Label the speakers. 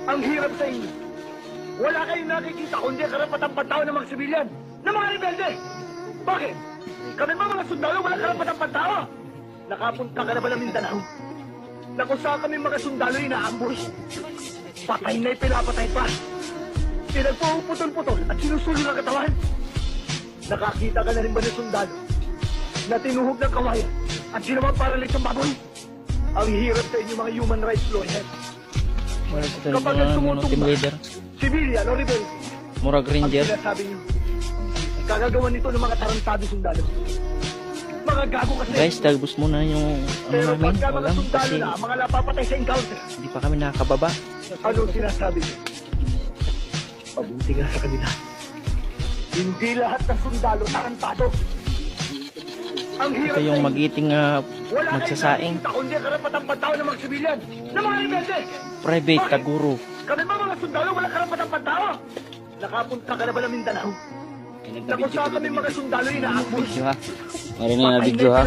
Speaker 1: Ang hirap sa inyo. Wala kayong nakikita kundi karapatang pantao ng mga sibilyan, ng mga rebelde. Bakit? Kami ba mga sundalo wala karapatang pantao? Nakapunta ka na ba ng Mindanao? Na kung saan kami mga sundalo inaambush? Patay na pinapatay pa. Pinagpuputol-putol at sinusulo ng katawan. Nakakita ka na rin ba ng sundalo na tinuhog ng kawayan at ginawang paralig ng baboy? Ang hirap sa inyo mga human rights lawyers.
Speaker 2: Wala sa
Speaker 1: Kapag
Speaker 2: mga team
Speaker 1: tumutugma,
Speaker 2: leader.
Speaker 1: civilian o rebelde,
Speaker 2: Murag
Speaker 1: ang
Speaker 2: ranger.
Speaker 1: sinasabi nyo, kagagawa nito ng mga tarantado sundalo. Mga gago kasi.
Speaker 2: Guys, talbos muna yung ano
Speaker 1: Pero
Speaker 2: namin.
Speaker 1: pagka mga
Speaker 2: Walang
Speaker 1: sundalo
Speaker 2: kasi
Speaker 1: na, mga napapatay sa encounter,
Speaker 2: hindi pa kami nakakababa.
Speaker 1: anong sinasabi nyo? Mabuti nga sa kanila. Hindi lahat ng sundalo tarantado. Ang hirap
Speaker 2: Ito yung
Speaker 1: sa inyo.
Speaker 2: magiting
Speaker 1: Wala
Speaker 2: magsasaing.
Speaker 1: kayong kundi karapatang pantao ng mga sibilyan, ng mga rebelde.
Speaker 2: Private
Speaker 1: Bakit?
Speaker 2: kaguro.
Speaker 1: Kami ba mga sundalo wala karapatang pantao? Nakapunta ka na ba ng Mindanao? Na kung saan kami mga sundalo inaambush?
Speaker 2: Video ha. Meron na video ha.